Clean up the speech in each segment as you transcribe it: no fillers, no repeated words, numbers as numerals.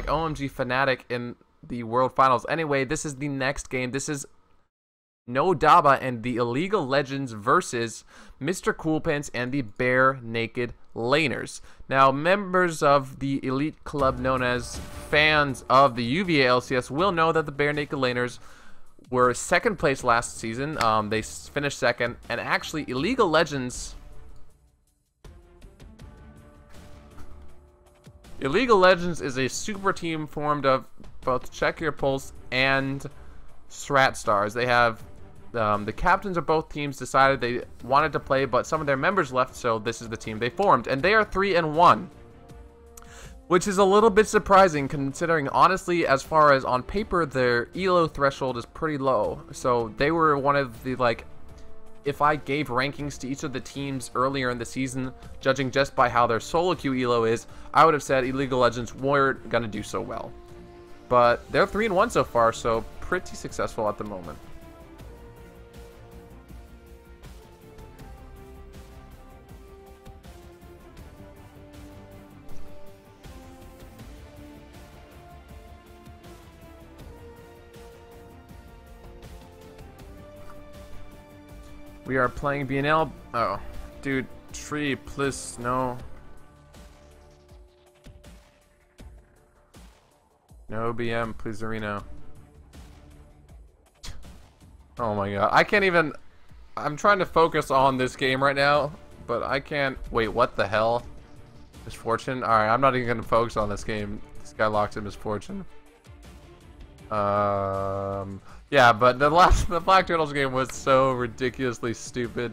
like OMG Fnatic in the World Finals. Anyway, this is the next game. This is No Daba and the Illegal Legends versus Mr. Coolpants and the Bare Naked Laners. Now, members of the elite club known as fans of the UVA LCS will know that the Bare Naked Laners were second place last season. They finished second, and actually Illegal Legends is a super team formed of both Check Your Pulse and Strat Stars. They have the captains of both teams decided they wanted to play, but some of their members left, so this is the team they formed, and they are 3-1, which is a little bit surprising considering, honestly, as far as on paper, their elo threshold is pretty low. So they were one of the, like, if I gave rankings to each of the teams earlier in the season, judging just by how their solo queue elo is, I would have said Illegal Legends weren't gonna do so well. But they're 3-1 so far, so pretty successful at the moment. We are playing BNL. Oh, dude, tree, please, no. No BM, please, Arena. Oh my god, I can't even. I'm trying to focus on this game right now, but I can't. Wait, what the hell? Misfortune? Alright, I'm not even gonna focus on this game. This guy locked in Misfortune. Yeah, but the Black Turtles game was so ridiculously stupid.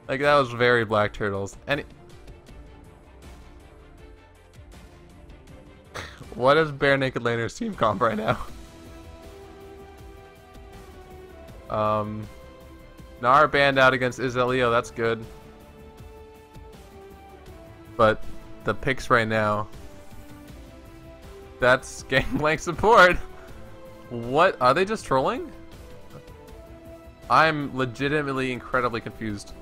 Like, that was very Black Turtles. And what is Bare Naked Laners team comp right now? Nar banned out against Izelio, that's good. But the picks right now, that's Gangplank support. What? Are they just trolling? I'm legitimately incredibly confused.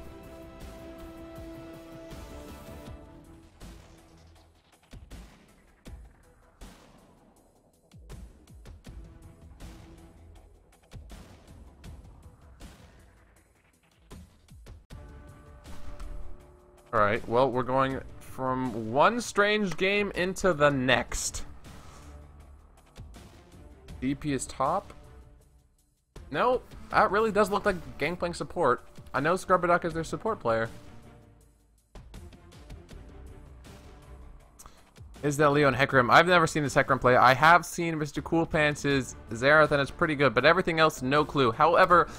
Alright, well, we're going from one strange game into the next. DP is top? No, that really does look like Gangplank support. I know Scrubberduck is their support player. Is that Leo and Hecarim? I've never seen this Hecarim play. I have seen Mr. Coolpants' Xerath, and it's pretty good, but everything else, no clue. However,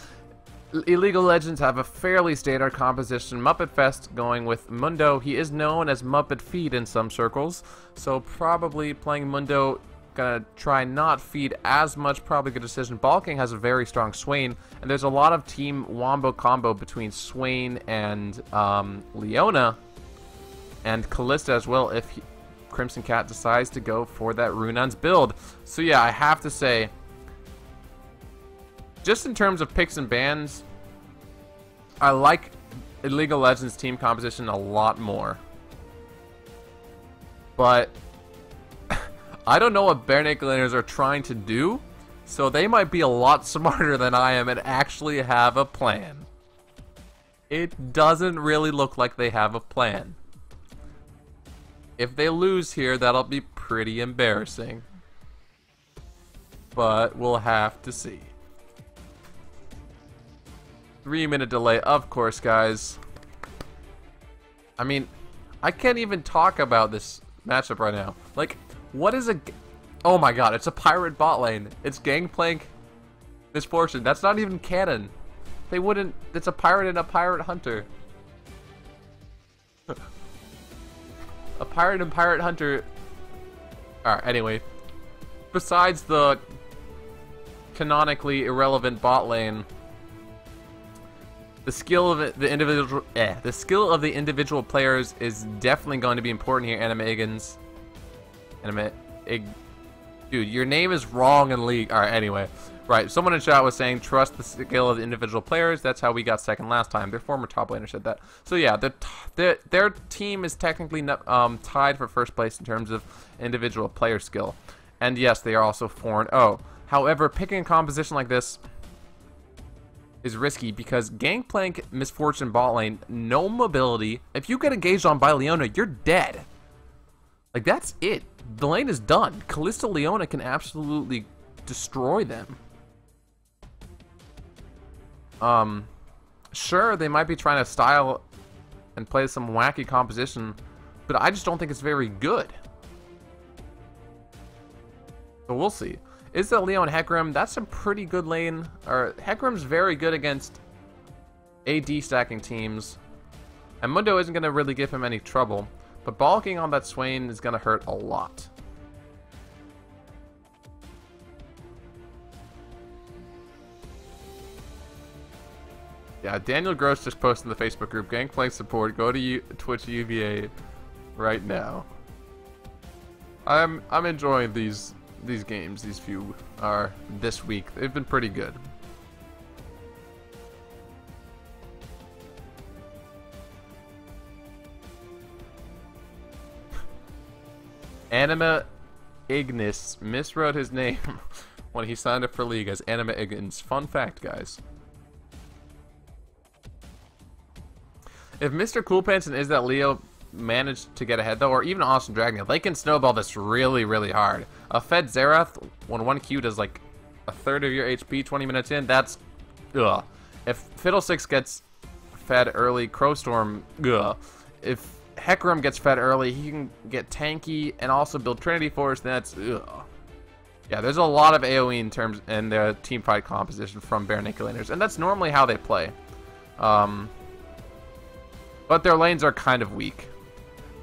Illegal Legends have a fairly standard composition. Muppet Fest going with Mundo. He is known as Muppet Feed in some circles, so probably playing Mundo, gonna try not feed as much, probably good decision. Balking has a very strong Swain, and there's a lot of team wombo combo between Swain and Leona, and Callista as well if Crimson Cat decides to go for that Runan's build. So yeah, I have to say, just in terms of picks and bans, I like Illegal Legends team composition a lot more. But I don't know what Bare Naked Laners are trying to do, so they might be a lot smarter than I am and actually have a plan. It doesn't really look like they have a plan. If they lose here, that'll be pretty embarrassing. But we'll have to see. 3-minute delay, of course, guys. I mean, I can't even talk about this matchup right now. Like, what is a... Oh my god, it's a pirate bot lane. It's Gangplank Misfortune. That's not even canon. They wouldn't... It's a pirate and a pirate hunter. A pirate and pirate hunter... Alright, anyway. Besides the canonically irrelevant bot lane, the skill of the skill of the individual players is definitely going to be important here. Dude, your name is wrong in League. Alright, anyway. Right, someone in chat was saying, trust the skill of the individual players. That's how we got second last time. Their former top laner said that. So yeah, their team is technically tied for first place in terms of individual player skill. And yes, they are also 4-0. However, picking a composition like this is risky because Gangplank, Misfortune bot lane, no mobility. If you get engaged on by Leona, you're dead. Like, that's it. The lane is done. Kalista Leona can absolutely destroy them. Sure, they might be trying to style and play some wacky composition, but I just don't think it's very good. So we'll see. Is that Leo and Hecarim? That's a pretty good lane. Or Hecarim's very good against AD stacking teams. And Mundo isn't going to really give him any trouble. But balking on that Swain is going to hurt a lot. Yeah, Daniel Gross just posted in the Facebook group, Gangplank support, go to Twitch UVA right now. I'm enjoying these games, these few are this week. They've been pretty good. Anima Ignis miswrote his name when he signed up for League as Anima Ignis. Fun fact, guys. If Mr. Coolpants and Is That Leo manage to get ahead, though, or even Awesome Dragon, they can snowball this really, really hard. A Fed Zerath, when 1Q does like a third of your HP 20 minutes in, that's ugh. If Fiddlesticks gets fed early, Crowstorm, ugh. If Hecarim gets fed early, he can get tanky and also build Trinity Force, that's ugh. Yeah, there's a lot of AoE in terms in the team fight composition from Bare Naked Laners, and that's normally how they play. But their lanes are kind of weak.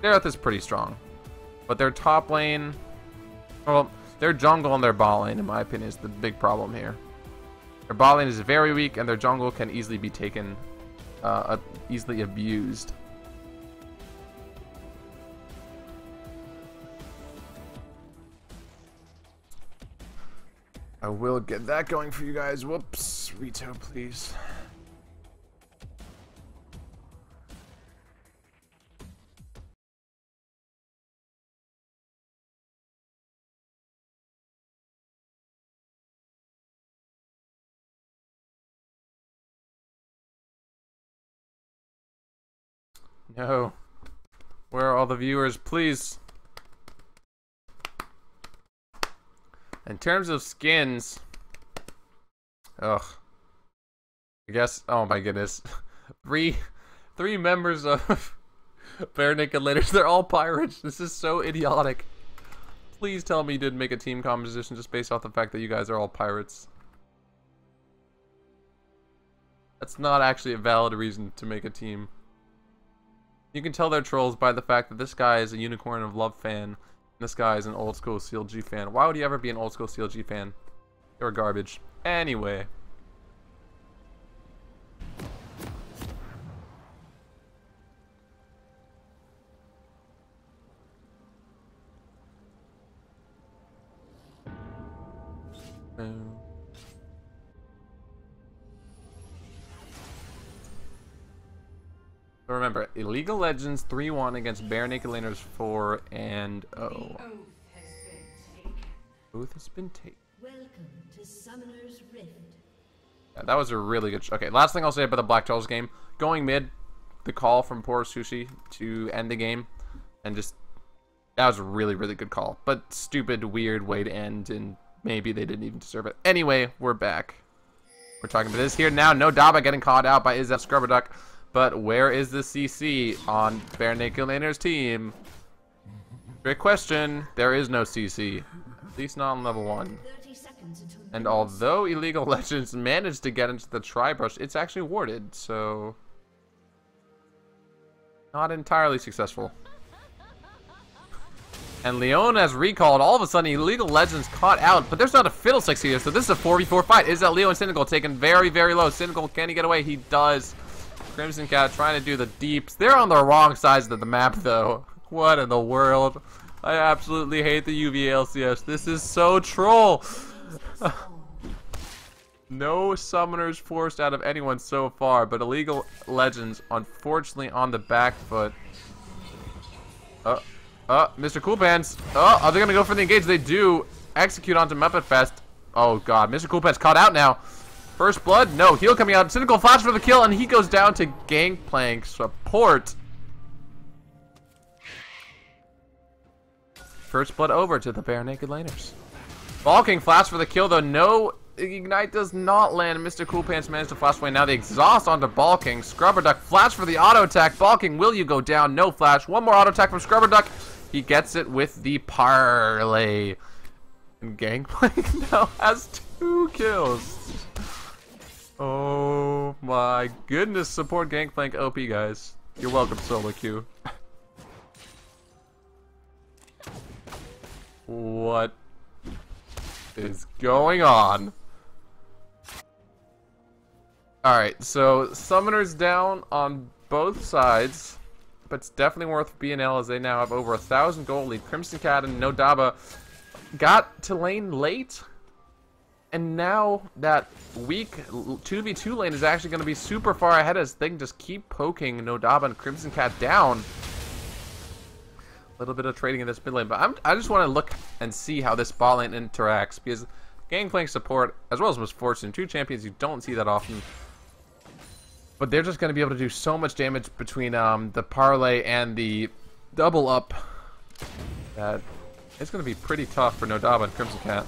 Zerath is pretty strong. But their top lane, well, their jungle and their bot lane, in my opinion, is the big problem here. Their bot lane is very weak, and their jungle can easily be taken, easily abused. I will get that going for you guys. Whoops. Rito, please. No. Where are all the viewers? Please. In terms of skins, ugh. I guess. Oh my goodness. Three members of Bare Naked Laners. They're all pirates. This is so idiotic. Please tell me you didn't make a team composition just based off the fact that you guys are all pirates. That's not actually a valid reason to make a team. You can tell they're trolls by the fact that this guy is a Unicorn of Love fan, and this guy is an old school CLG fan. Why would you ever be an old school CLG fan? You're garbage. Anyway. So remember, Illegal Legends 3-1 against Bare Naked Laners 4-0. Oath has been taken. Welcome to Summoner's Rift. Yeah, that was a really good okay, last thing I'll say about the Black Charles game. Going mid, the call from poor Sushi to end the game, and just, that was a really, really good call. But stupid, weird way to end, and maybe they didn't even deserve it. Anyway, we're back. We're talking about this here now. No Daba getting caught out by Izzet Scrubberduck. But where is the CC on Bare Naked Laners' team? Great question. There is no CC. At least not on level 1. And although Illegal Legends managed to get into the Tri-Brush, it's actually warded, so not entirely successful. And Leona has recalled. All of a sudden, Illegal Legends caught out, but there's not a Fiddlesticks here, so this is a 4v4 fight. Is that Leo and Cynical taken very, very low? Cynical, can he get away? He does. Crimson Cat trying to do the deeps. They're on the wrong sides of the map, though. What in the world? I absolutely hate the UV LCS. This is so troll. No summoners forced out of anyone so far, but Illegal Legends, unfortunately, on the back foot. Mr. Coolpants. Oh, are they gonna go for the engage? They do. Execute onto Muppet Fest. Oh god, Mr. Coolpants caught out now. First blood? No, heal coming out. Cynical flash for the kill, and he goes down to Gangplank support. First blood over to the Bare Naked Laners. Balking flash for the kill, though. No ignite does not land. Mr. Coolpants managed to flash away. Now the exhaust onto Balking. Scrubber Duck flash for the auto attack. Balking, will you go down? No flash. One more auto attack from Scrubber Duck. He gets it with the parlay. And Gangplank now has 2 kills. Oh my goodness. Support Gangplank OP, guys. You're welcome, Solo Q. What is going on? Alright, so Summoners down on both sides, but it's definitely worth BNL as they now have over 1,000 gold lead. Crimson Cat and Nodaba got to lane late, and now that weak 2v2 lane is actually going to be super far ahead as they can just keep poking Nodaba and Crimson Cat down. A little bit of trading in this mid lane, but I just want to look and see how this bot lane interacts, because Gangplank support, as well as Misfortune, 2 champions you don't see that often. But they're just going to be able to do so much damage between the parlay and the double up that it's going to be pretty tough for Nodaba and Crimson Cat.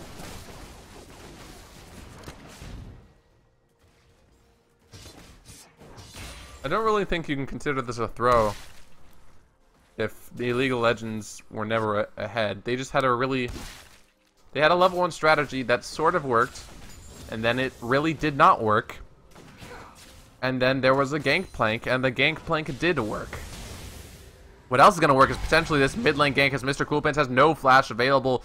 I don't really think you can consider this a throw if the Illegal Legends were never ahead. They just had they had a level 1 strategy that sort of worked, and then it really did not work. And then there was a Gangplank, and the Gangplank did work. What else is going to work is potentially this mid lane gank, as Mr. Coolpants has no flash available.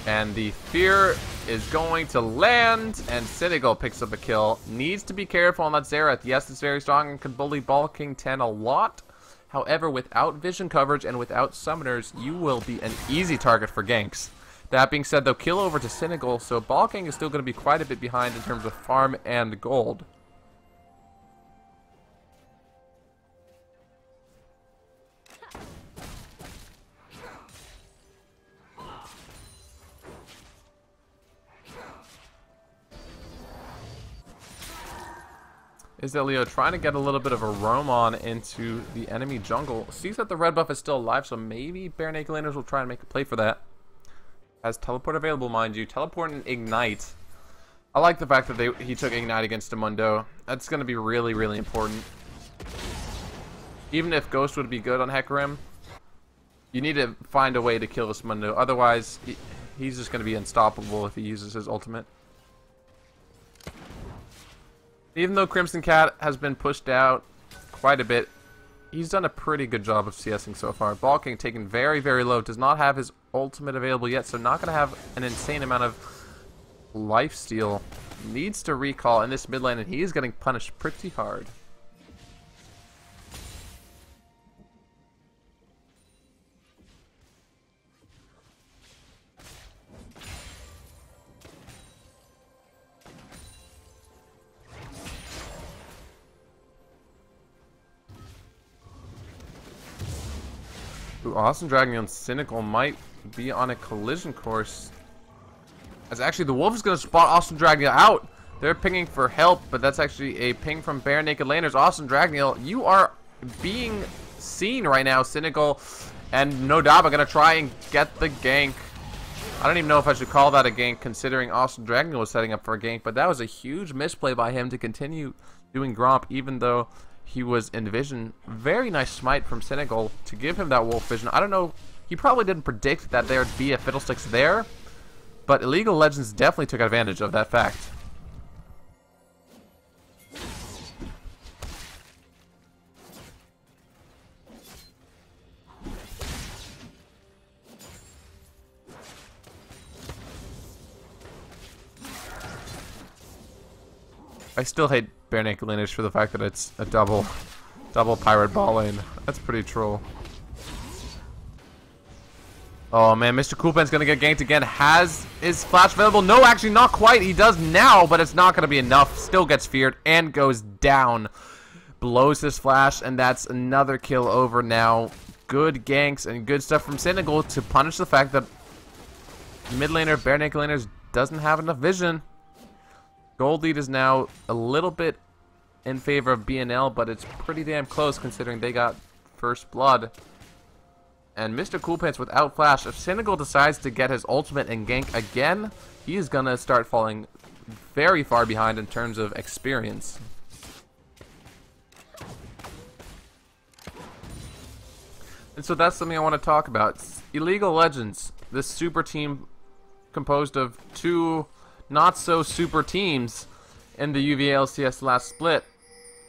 And the Fear is going to land, and Cynical picks up a kill. Needs to be careful on that Xerath. Yes, it's very strong and can bully Balking 10 a lot. However, without vision coverage and without summoners, you will be an easy target for ganks. That being said, though, kill over to Cynical, so Balking is still going to be quite a bit behind in terms of farm and gold. Is that Leo trying to get a little bit of a roam on into the enemy jungle. Sees that the red buff is still alive, so maybe Bare Naked Laners will try and make a play for that. Has teleport available, mind you. Teleport and Ignite. I like the fact that he took Ignite against Mundo. That's going to be really, really important. Even if Ghost would be good on Hecarim, you need to find a way to kill this Mundo. Otherwise, he's just going to be unstoppable if he uses his ultimate. Even though Crimson Cat has been pushed out quite a bit, he's done a pretty good job of CSing so far. Balking taken very, very low. Does not have his ultimate available yet, so not going to have an insane amount of lifesteal. Needs to recall in this mid lane, and he is getting punished pretty hard. Awesome Dragon and Cynical might be on a collision course. As actually the Wolf is going to spot Awesome Dragon out. They're pinging for help, but that's actually a ping from Bare Naked Laners. Awesome Dragon, you are being seen right now. Cynical and Nodaba going to try and get the gank. I don't even know if I should call that a gank, considering Awesome Dragon was setting up for a gank, but that was a huge misplay by him to continue doing Gromp, even though he was in vision. Very nice smite from Cynical to give him that wolf vision. I don't know, he probably didn't predict that there would be a Fiddlesticks there, but Illegal Legends definitely took advantage of that fact. I still hate Bare Naked Laners for the fact that it's a double pirate ball lane. That's pretty troll. Oh man, Mr. Coolpan's gonna get ganked again. Has his flash available? No, actually not quite. He does now, but it's not gonna be enough. Still gets feared and goes down. Blows his flash, and that's another kill over now. Good ganks and good stuff from Senegal to punish the fact that mid laner, bare naked laners, doesn't have enough vision. Gold lead is now a little bit in favor of BNL, but it's pretty damn close considering they got first blood. And Mr. Coolpants without flash, if Senegal decides to get his ultimate and gank again, he is gonna start falling very far behind in terms of experience. And so that's something I want to talk about. Illegal Legends, this super team composed of two not so super teams in the UVA LCS last split.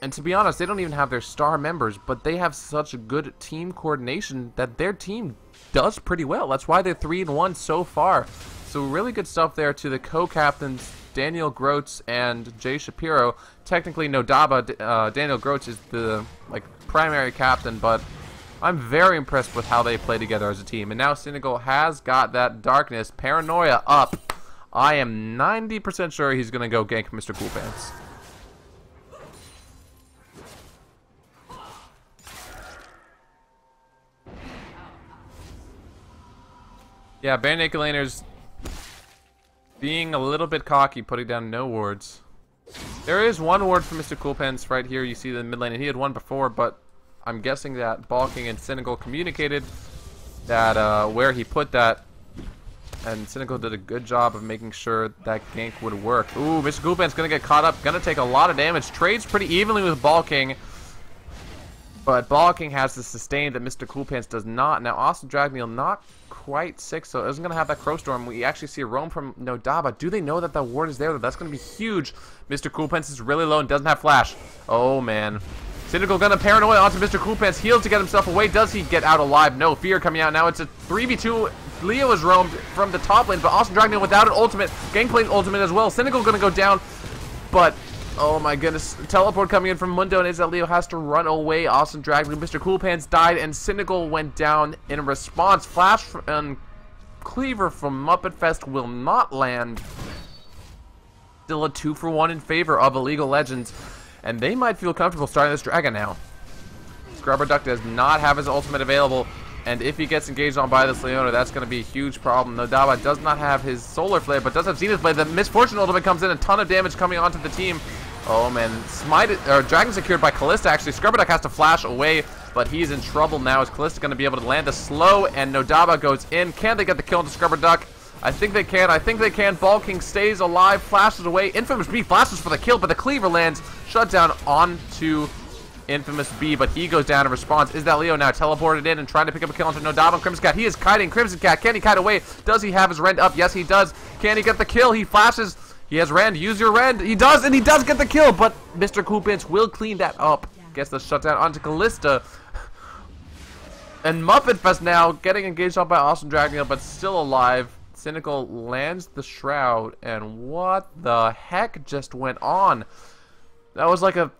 And to be honest, they don't even have their star members, but they have such good team coordination that their team does pretty well. That's why they're 3-1 so far. So really good stuff there to the co-captains, Daniel Groats and Jay Shapiro. Technically, Nodaba, Daniel Groats is the primary captain, but I'm very impressed with how they play together as a team. And now Senegal has got that darkness, paranoia up. I am 90% sure he's going to go gank Mr. Coolpants. Yeah, bare naked laners being a little bit cocky, putting down no wards. There is one ward for Mr. Coolpants right here. You see the mid lane, and he had one before, but I'm guessing that Balking and Senegal communicated that where he put that, and Senegal did a good job of making sure that gank would work. Ooh, Mr. Coolpant's gonna get caught up, gonna take a lot of damage. Trades pretty evenly with Balking, but Balking has the sustain that Mr. Coolpants does not. Now Austin Dragneel not quite sick, so isn't gonna have that Crow Storm. We actually see a roam from Nodaba. Do they know that the ward is there? That's gonna be huge. Mr. Coolpants is really low and doesn't have flash. Oh man. Senegal gonna paranoia onto Mr. Coolpants. Heals to get himself away. Does he get out alive? No. Fear coming out now. It's a 3v2. Leo is roamed from the top lane, but Austin Dragneel without an ultimate. Gangplank ultimate as well. Senegal gonna go down, but oh my goodness. Teleport coming in from Mundo, and is that Leo has to run away. Austin Dragneel. Mr. Coolpants died, and Senegal went down in response. Flash and Cleaver from Muppet Fest will not land. Still a 2-for-1 in favor of Illegal Legends. And they might feel comfortable starting this dragon now. Scrubber Duck does not have his ultimate available, and if he gets engaged on by this Leona, that's going to be a huge problem. Nodaba does not have his Solar Flare, but does have Zenith Blade. The Misfortune ultimate comes in, a ton of damage coming onto the team. Oh man, Dragon secured by Callista. Actually, Scrubber Duck has to flash away, but he's in trouble now. Is Callista going to be able to land a slow, and Nodaba goes in. Can they get the kill into Scrubber Duck? I think they can. I think they can. Balking stays alive, flashes away. Infamous B flashes for the kill, but the Cleaver lands. Shut down onto Infamous B, but he goes down in response. Is that Leo now teleported in and trying to pick up a kill onto Nodaba and Crimson Cat? He is kiting Crimson Cat. Can he kite away? Does he have his rend up? Yes, he does. Can he get the kill? He flashes. He has rend. Use your rend. He does, and he does get the kill, but Mr. Coolpants will clean that up. Gets the shutdown onto Callista. And Muppet Fest now getting engaged on by Austin Dragneel, but still alive. Senegal lands the Shroud, and what the heck just went on? That was like a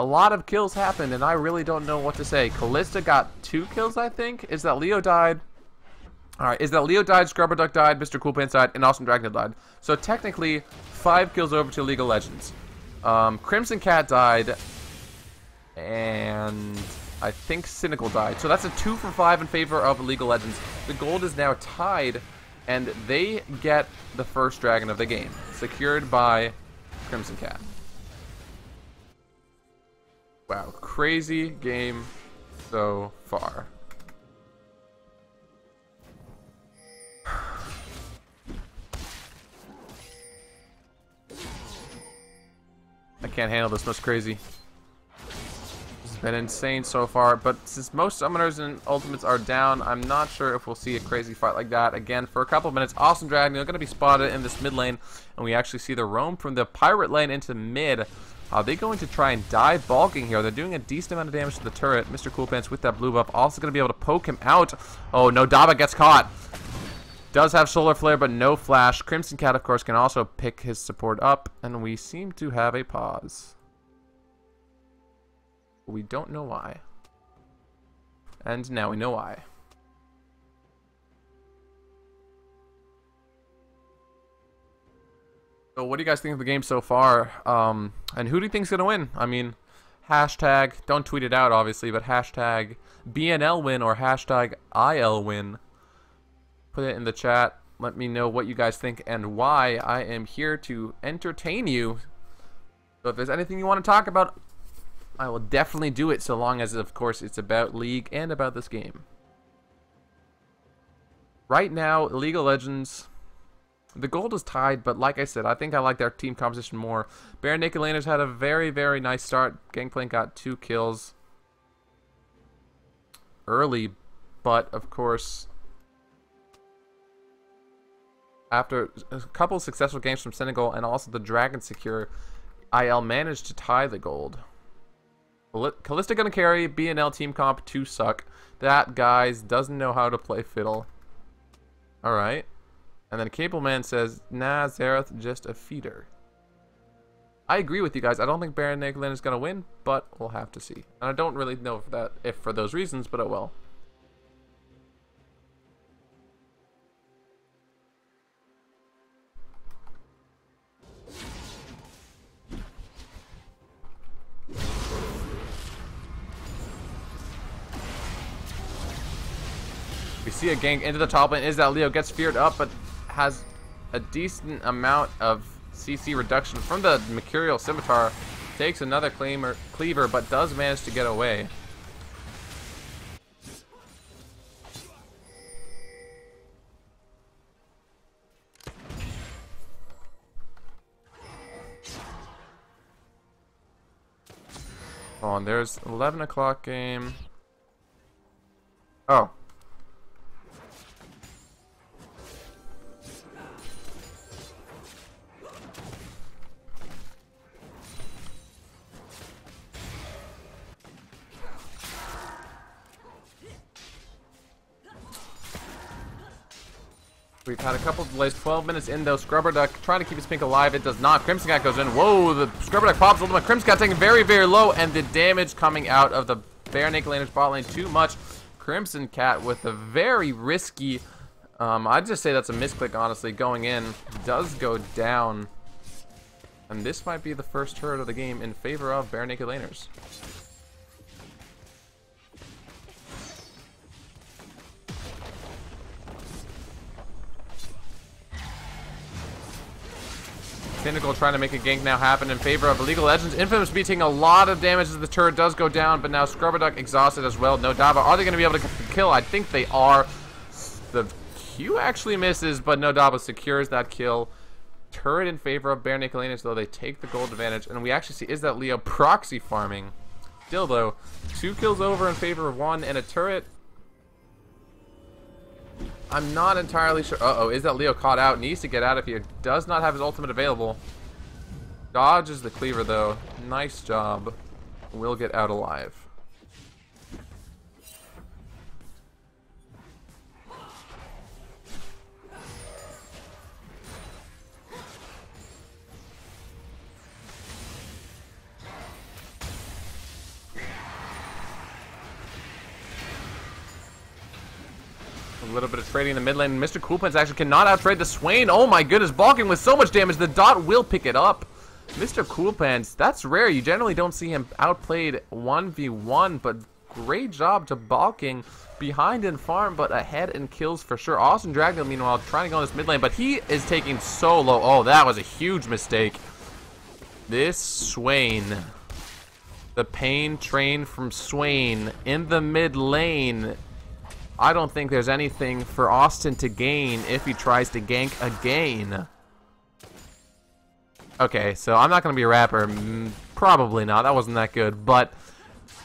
lot of kills happened, and I really don't know what to say. Callista got 2 kills, I think. Is that Leo died? Alright, is that Leo died, Scrubber Duck died, Mr. Coolpants died, and Austin Dragneel died. So technically, 5 kills over to League of Legends. Crimson Cat died, and I think Cynical died. So that's a 2-for-5 in favor of League of Legends. The gold is now tied, and they get the first dragon of the game, secured by Crimson Cat. Wow, crazy game so far. I can't handle this much crazy. It's been insane so far, but since most summoners and ultimates are down, I'm not sure if we'll see a crazy fight like that again for a couple of minutes. Austin Dragneel going to be spotted in this mid lane, and we actually see the roam from the pirate lane into mid. Are they going to try and die Balking here? They're doing a decent amount of damage to the turret. Mr. Coolpants with that blue buff also going to be able to poke him out. Oh, Nodaba gets caught. Does have Solar Flare, but no flash. Crimson Cat, of course, can also pick his support up, and we seem to have a pause. We don't know why. And now we know why. So what do you guys think of the game so far? And who do you think's gonna win? I mean, hashtag, don't tweet it out obviously, but hashtag BNL win or hashtag IL win. Put it in the chat. Let me know what you guys think and why. I am here to entertain you. So if there's anything you want to talk about, I will definitely do it, so long as, of course, it's about League and about this game. Right now, League of Legends, the gold is tied, but like I said, I think I like their team composition more. Bare Naked Laners had a very, very nice start. Gangplank got 2 kills early, but of course, after a couple of successful games from Senegal and also the Dragon Secure, IL managed to tie the gold. Callista gonna carry, BNL team comp 2 suck. That, guys, doesn't know how to play fiddle. Alright. And then Cableman says, nah, Xerath just a feeder. I agree with you guys. I don't think Baron Naglin is gonna win, but we'll have to see. And I don't really know if for those reasons, but oh well. We see a gank into the top lane. Is that Leo gets feared up, but has a decent amount of CC reduction from the Mercurial Scimitar. Takes another cleaver, but does manage to get away. Oh, and there's 11 o'clock game. Oh. We've had a couple of delays. 12 minutes in though. Scrubber Duck trying to keep his pink alive. It does not. Crimson Cat goes in. Whoa, the Scrubber Duck pops ultimate. Crimson Cat taking very, very low, and the damage coming out of the Bare Naked Laners bot lane too much. Crimson Cat with a very risky, I'd just say that's a misclick, honestly, going in. Does go down. And this might be the first turret of the game in favor of Bare Naked Laners. Cynical trying to make a gank now happen in favor of League of Legends. Infamous be taking a lot of damage as the turret does go down, but now Scrubber Duck exhausted as well. No Dava. Are they going to be able to get the kill? I think they are. The Q actually misses, but No Dava secures that kill. Turret in favor of Bare Naked Laners, though. They take the gold advantage, and we actually see is that Leo proxy farming. Still, though, 2 kills over in favor of 1, and a turret. I'm not entirely sure. Uh-oh, is that Leo caught out? Needs to get out of here. Does not have his ultimate available. Dodges the cleaver, though. Nice job. Will get out alive. A little bit of trading in the mid lane. Mr. Coolpants actually cannot outtrade the Swain. Oh my goodness, balking with so much damage. The dot will pick it up. Mr. Coolpants, that's rare. You generally don't see him outplayed 1v1, but great job to balking behind in farm, but ahead in kills for sure. Austin Dragon, meanwhile, trying to go in this mid lane, but he is taking so low. Oh, that was a huge mistake. This Swain, the pain train from Swain in the mid lane. I don't think there's anything for Austin to gain if he tries to gank again. Okay, so I'm not going to be a rapper. Probably not. That wasn't that good. But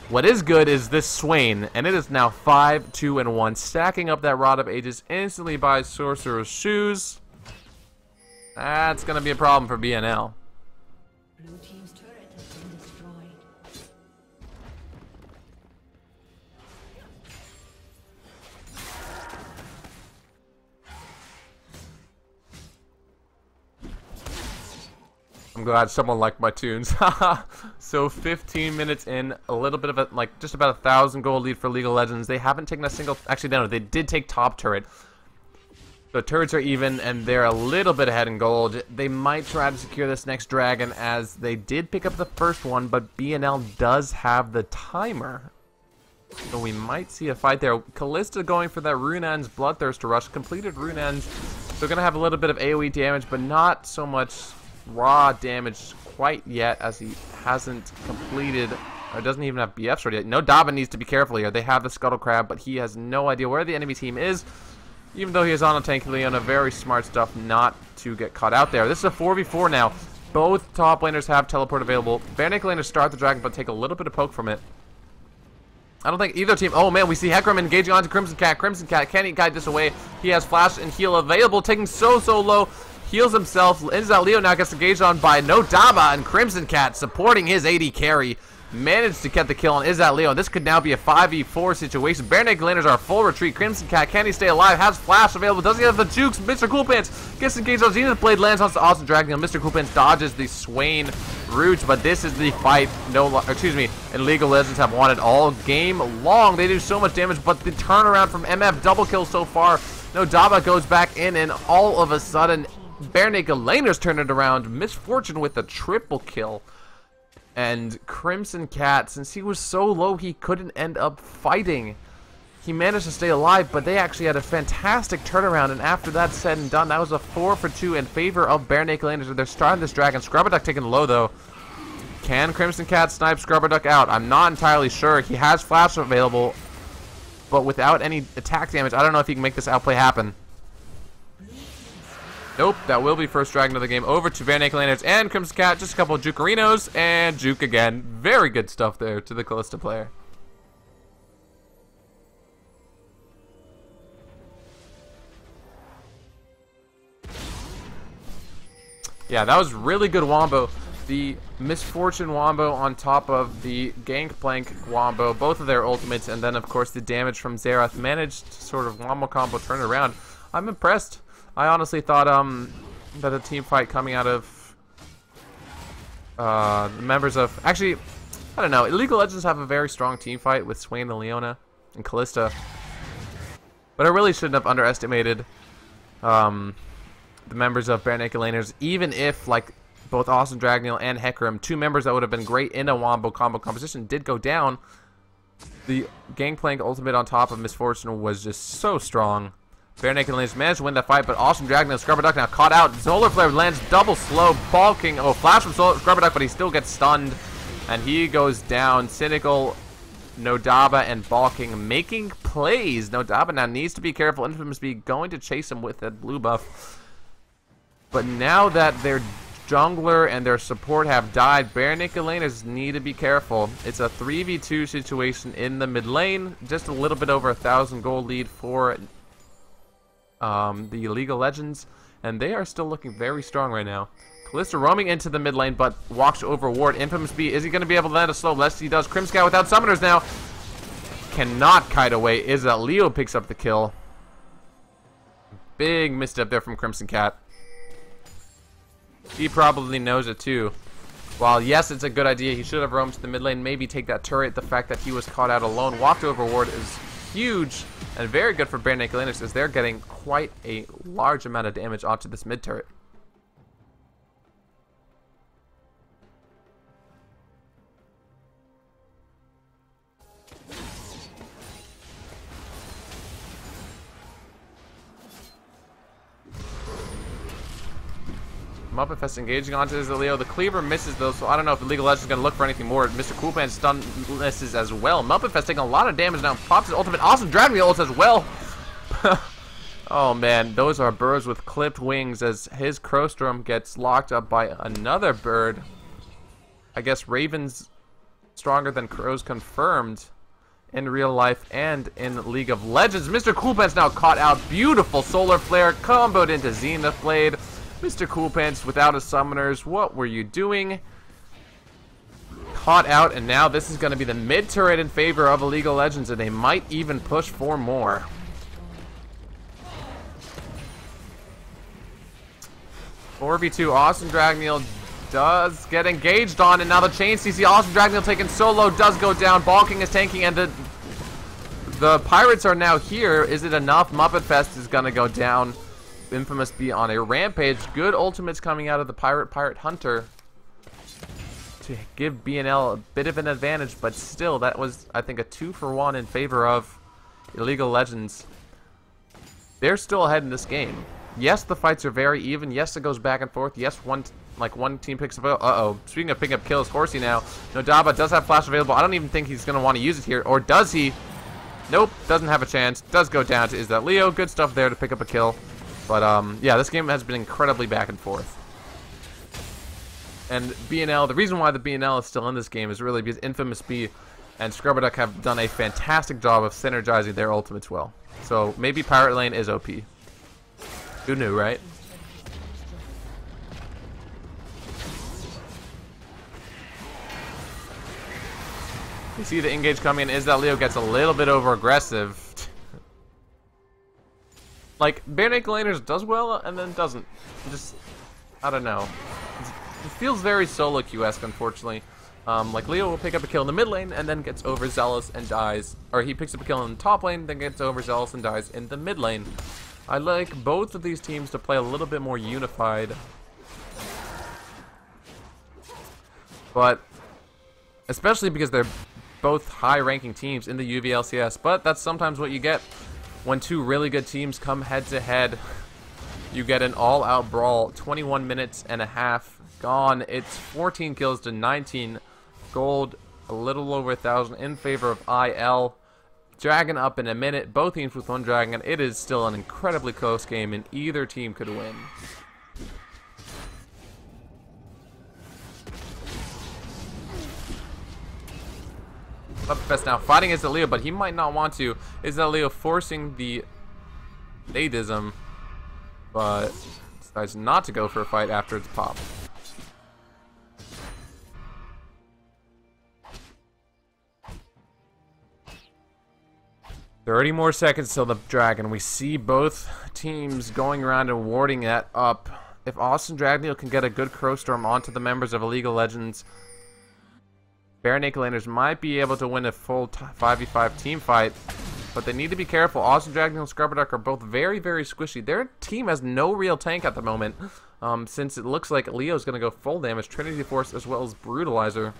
what is good is this Swain. And it is now 5, 2, and 1. Stacking up that Rod of Ages instantly buys Sorcerer's Shoes. That's going to be a problem for BNL. Blue team's turret has been destroyed. I'm glad someone liked my tunes. So 15 minutes in, a little bit of a, like, just about 1,000 gold lead for League of Legends. They haven't taken a single, actually, no, they did take top turret. So turrets are even, and they're a little bit ahead in gold. They might try to secure this next dragon, as they did pick up the first one, but BNL does have the timer. So we might see a fight there. Kalista going for that Runan's Bloodthirster Rush. Completed Runan's. They're going to have a little bit of AoE damage, but not so much raw damage quite yet, as he hasn't completed, or doesn't even have BFs ready yet. No, Daba needs to be careful here. They have the Scuttle Crab, but he has no idea where the enemy team is. Even though he is on a tank, Leona, very smart stuff not to get caught out there. This is a 4v4 now. Both top laners have teleport available. Bare Naked laners start the dragon, but take a little bit of poke from it. I don't think either team... Oh, man, we see Hecarim engaging onto Crimson Cat. Crimson Cat, can he guide this away? He has flash and heal available, taking so low. Heals himself. Leo now gets engaged on by No Daba, and Crimson Cat supporting his AD carry. Managed to get the kill on Leo. This could now be a 5v4 situation. Bare Naked laners are full retreat. Crimson Cat, can he stay alive? Has flash available. Does he have the jukes? Mr. Coolpants gets engaged on Zenith Blade, lands on Awesome Dragon. Mr. Coolpants dodges the Swain Roots, but this is the fight. In League of Legends have wanted all game long. They do so much damage, but the turnaround from MF, double kill so far. No Daba goes back in, and all of a sudden, Bare Naked laners turn it around. Misfortune with a triple kill. And Crimson Cat, since he was so low, he couldn't end up fighting. He managed to stay alive, but they actually had a fantastic turnaround. And after that's said and done, that was a 4-for-2 in favor of Bare Naked laners. They're starting this dragon. Scrubberduck taking low, though. Can Crimson Cat snipe Scrubberduck out? I'm not entirely sure. He has flash available, but without any attack damage, I don't know if he can make this outplay happen. Nope, that will be first dragon of the game over to Bare Naked laners and Crimson Cat. Just a couple of Jukerinos and Juke again. Very good stuff there to the Kalista player. Yeah, that was really good wombo. The Misfortune wombo on top of the Gangplank wombo, both of their ultimates, and then of course the damage from Xerath managed to sort of wombo combo turn around. I'm impressed. I honestly thought that a team fight coming out of the members of... Actually, I don't know. League of Legends have a very strong team fight with Swain and Leona and Kalista. But I really shouldn't have underestimated the members of Bare Naked laners, even if, like, both Awesome Dragneel and Hecarim, two members that would have been great in a wombo combo composition, did go down. The Gangplank ultimate on top of Misfortune was just so strong. Bare Naked laners managed to win that fight, but Awesome Dragon and Scrubberduck now caught out. Solar Flare lands double slow, balking. Oh, flash from Scrubberduck, but he still gets stunned. And he goes down. Cynical, No Daba, and balking, making plays. No Daba now needs to be careful. Infamous B going to chase him with that blue buff. But now that their jungler and their support have died, Bare Naked laners need to be careful. It's a 3v2 situation in the mid lane. Just a little bit over 1,000 gold lead for the League of Legends, and they are still looking very strong right now. Kalista roaming into the mid lane, but walks over ward. Infamous B, is he going to be able to land a slow? Less he does. Crimson Cat without summoners now. Cannot kite away. Is that Leo picks up the kill. Big misstep there from Crimson Cat. He probably knows it too. While yes, it's a good idea, he should have roamed to the mid lane, maybe take that turret. The fact that he was caught out alone, walked over ward, is huge and very good for Bare Naked laners, as they're getting quite a large amount of damage onto this mid turret. Muppet Fest engaging onto Leo. The Cleaver misses though, so I don't know if the League of Legends is going to look for anything more. Mr. Coolpants stun misses as well. Muppet Fest taking a lot of damage now. Pops his ultimate. Awesome Dragon ults as well. Oh man, those are birds with clipped wings, as his Crowstorm gets locked up by another bird. I guess Raven's stronger than crows confirmed in real life and in League of Legends. Mr. Coolpants now caught out. Beautiful Solar Flare comboed into Zenith Blade. Mr. Coolpants without his summoners, what were you doing? Caught out, and now this is going to be the mid turret in favor of a League of Legends, and they might even push for more. (4v2) Awesome Dragneel does get engaged on, and now the chain CC, Awesome Dragon taken solo, does go down. Ball King is tanking, and the Pirates are now here. Is it enough? Muppet Fest is gonna go down. Infamous be on a rampage. Good ultimates coming out of the Pirate Hunter to give BNL a bit of an advantage, but still, that was, I think, a 2-for-1 in favor of Illegal Legends. They're still ahead in this game. Yes, the fights are very even. Yes, it goes back and forth. Yes, one team picks up. Uh-oh. Speaking of picking up kills, Horsey now. Nodaba does have flash available. I don't even think he's going to want to use it here. Or does he? Nope. Doesn't have a chance. Does go down to Is That Leo. Good stuff there to pick up a kill. But, yeah, this game has been incredibly back and forth. And BNL, the reason why the BNL is still in this game is really because Infamous B and Scrubberduck have done a fantastic job of synergizing their ultimates well. So maybe Pirate Lane is OP. Who knew, right? You see the engage coming in. Is That Leo gets a little bit over aggressive. Like, Bare Naked Laners does well and then doesn't. Just, I don't know. It feels very solo queue-esque, unfortunately. Like, Leo will pick up a kill in the mid lane and then gets overzealous and dies. Or he picks up a kill in the top lane, then gets overzealous and dies in the mid lane. I like both of these teams to play a little bit more unified. But, especially because they're both high-ranking teams in the UV LCS. But that's sometimes what you get when two really good teams come head-to-head. You get an all-out brawl, 21 minutes and a half gone. It's 14 kills to 19 gold, a little over 1,000 in favor of IL. Dragon up in a minute, both teams with one dragon. It is still an incredibly close game, and either team could win. Fest now fighting Is That Leo, but he might not want to. Is That Leo forcing the Nadism, but decides not to go for a fight after its pop. $30 more seconds till the dragon. We see both teams going around and warding that up. If Austin Dragneel can get a good Crow Storm onto the members of Illegal Legends, Bare Naked Laners might be able to win a full 5v5 team fight, but they need to be careful. Austin Dragneel and Scrubberduck are both very, very squishy. Their team has no real tank at the moment, since it looks like Leo's going to go full damage, Trinity Force as well as Brutalizer.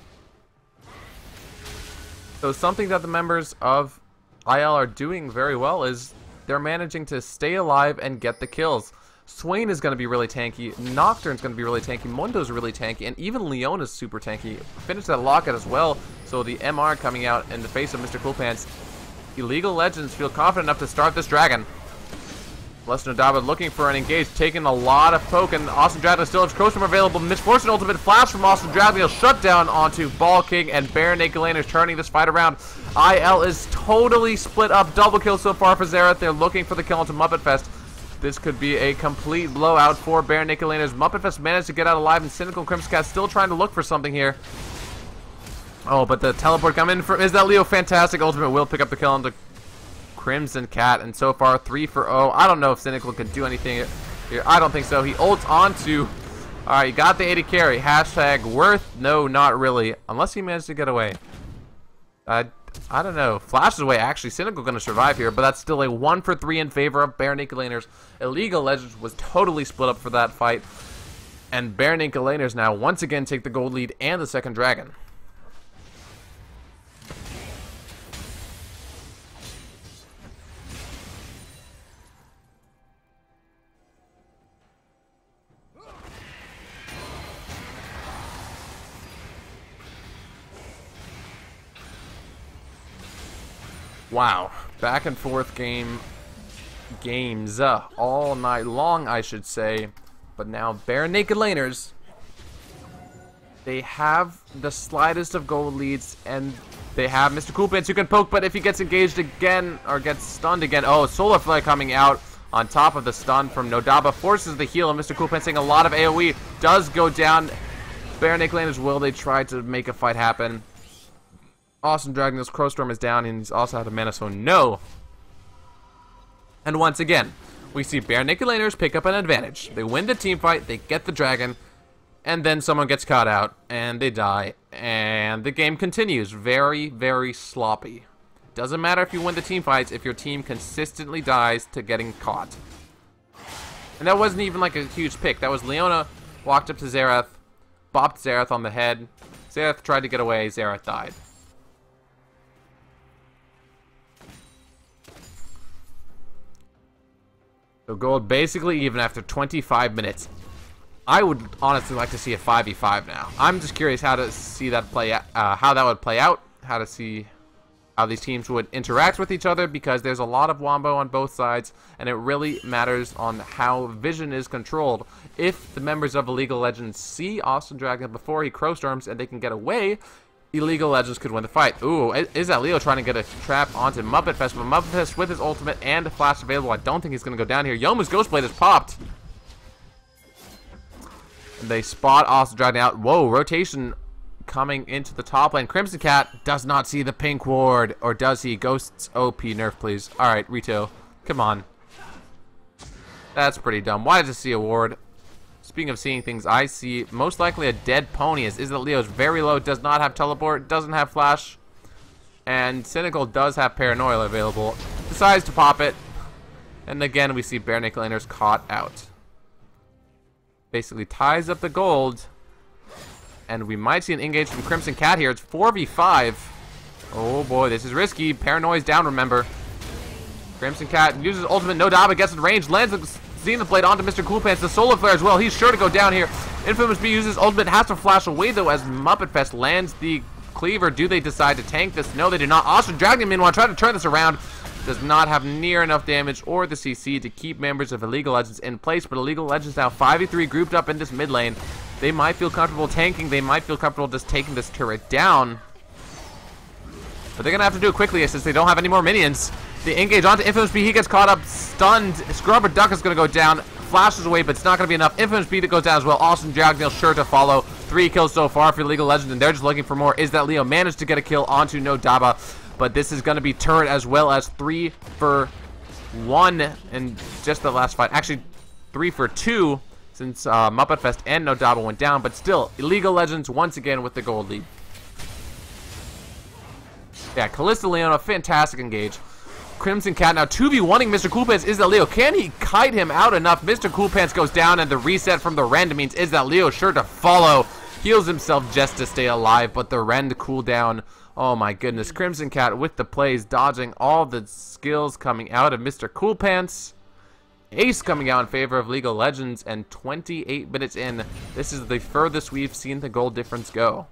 So something that the members of IL are doing very well is they're managing to stay alive and get the kills. Swain is going to be really tanky, Nocturne's going to be really tanky, Mundo's really tanky, and even Leona's super tanky. Finish that lockout as well, so the MR coming out in the face of Mr. Coolpants. Illegal Legends feel confident enough to start this dragon. Lesnar Nodaba looking for an engage, taking a lot of poke, and Austin Dragneel still has Crow Storm available. Misfortune ultimate flash from Austin Dragneel, shut down onto Ball King, and Bare Naked Laners turning this fight around. IL is totally split up, double kill so far for Xerath. They're looking for the kill into Muppet Fest. This could be a complete blowout for Bare Naked Laners. Muppet Fest managed to get out alive, and Cynical Crimson Cat still trying to look for something here. Oh, but the teleport coming in for Is That Leo. Fantastic ultimate will pick up the kill into Crimson Cat, and so far 3 for 0. I don't know if Cynical can do anything here. I don't think so. He ults onto. Alright, you got the 80 carry. Hashtag worth? No, not really. Unless he managed to get away. I don't know. Flashes away, actually. Cynical going to survive here, but that's still a 1 for 3 in favor of Bare Naked Laners. Illegal Legends was totally split up for that fight, and Bare Naked Laners now once again take the gold lead and the second dragon. Wow, back and forth games all night long, I should say. But now Bare Naked Laners, they have the slightest of gold leads, and they have Mr. Coolpants who can poke, but if he gets engaged again or gets stunned again, oh, Solar Flare coming out on top of the stun from Nodaba forces the heal, and Mr. Coolpants saying a lot of AoE does go down. Bare Naked Laners, will they try to make a fight happen? Austin Dragneel's Crow Storm is down, and he's also out of mana, so no. And once again, we see Bare Naked Laners pick up an advantage. They win the team fight, they get the dragon, And then someone gets caught out, and they die, and the game continues. Very, very sloppy. Doesn't matter if you win the team fights if your team consistently dies to getting caught. And that wasn't even like a huge pick. That was Leona walked up to Xerath, bopped Xerath on the head. Xerath tried to get away, Xerath died. So gold basically even after 25 minutes. I would honestly like to see a 5v5 now. I'm just curious how to see that play, how that would play out, how to see how these teams would interact with each other, because there's a lot of wombo on both sides, and it really matters on how vision is controlled. If the members of Illegal Legends see Austin Dragon before he crow storms and they can get away, Illegal Legends could win the fight. Ooh, is that Leo trying to get a trap onto Muppet Fest? But Muppet Fest with his ultimate and a flash available, I don't think he's going to go down here. Yomu's Ghostblade is popped. They spot Austin Dragon out. Whoa, rotation coming into the top lane. Crimson Cat does not see the pink ward. Or does he? Ghosts OP, nerf please. Alright, Rito, come on. That's pretty dumb. Why did I see a ward? Speaking of seeing things, I see most likely a dead pony. Is that Leo's very low, does not have teleport, doesn't have flash. And Cynical does have Paranoia available. Decides to pop it. And again, we see Bare Naked Laners caught out. Basically ties up the gold. And we might see an engage from Crimson Cat here. It's 4v5. Oh boy, this is risky. Paranoia's down, remember. Crimson Cat uses ultimate, no Daba, gets in range, lands the Zenith Blade onto Mr. Coolpants, the Solar Flare as well. He's sure to go down here. Infamous B uses ultimate, has to flash away though as Muppet Fest lands the Cleaver. Do they decide to tank this? No, they do not. Austin Dragon, meanwhile, try to turn this around. Does not have near enough damage or the CC to keep members of Illegal Legends in place, but Illegal Legends now 5v3 grouped up in this mid lane. They might feel comfortable tanking. They might feel comfortable just taking this turret down. But they're going to have to do it quickly since they don't have any more minions. They engage onto Infamous B. He gets caught up, stunned. Scrubber Duck is going to go down. Flashes away, but it's not going to be enough. Infamous B that goes down as well. Austin Dragneel sure to follow. 3 kills so far for Illegal Legends, and they're just looking for more. Is that Leo managed to get a kill onto No Daba? But this is going to be turret as well as 3 for 1 in just the last fight. Actually, 3 for 2 since Muppet Fest and No Daba went down. But still, Illegal Legends once again with the gold lead. Yeah, Callista Leona, fantastic engage. Crimson Cat now 2v1ing Mr. Coolpants. Is that Leo? Can he kite him out enough? Mr. Coolpants goes down, and the reset from the Rend means Is that Leo sure to follow. Heals himself just to stay alive, but the Rend cooldown. Oh my goodness. Crimson Cat with the plays, dodging all the skills coming out of Mr. Coolpants. Ace coming out in favor of League of Legends, and 28 minutes in, this is the furthest we've seen the goal difference go.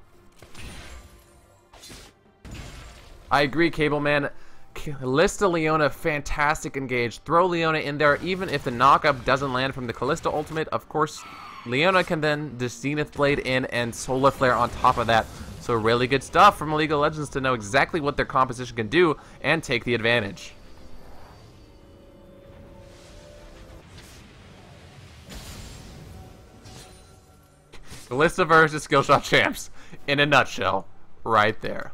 I agree, Cable Man. Callista Leona, fantastic engage. Throw Leona in there, even if the knockup doesn't land from the Callista ultimate. Of course, Leona can then just Zenith Blade in and Solar Flare on top of that. So really good stuff from League of Legends to know exactly what their composition can do and take the advantage. Callista versus Skillshot Champs in a nutshell, right there.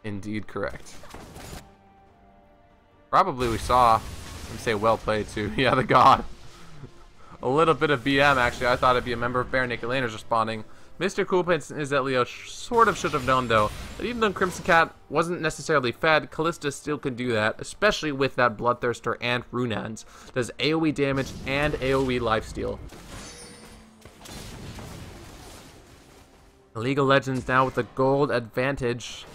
Indeed correct. Probably we saw him say well played too. Yeah, the god. A little bit of BM actually. I thought it'd be a member of Bare Naked Laners responding. Mr. Coolpants is that Leo sort of should have known though that even though Crimson Cat wasn't necessarily fed, Callista still can do that, especially with that Bloodthirster and Runans. Does AoE damage and AoE lifesteal. League of Legends now with the gold advantage.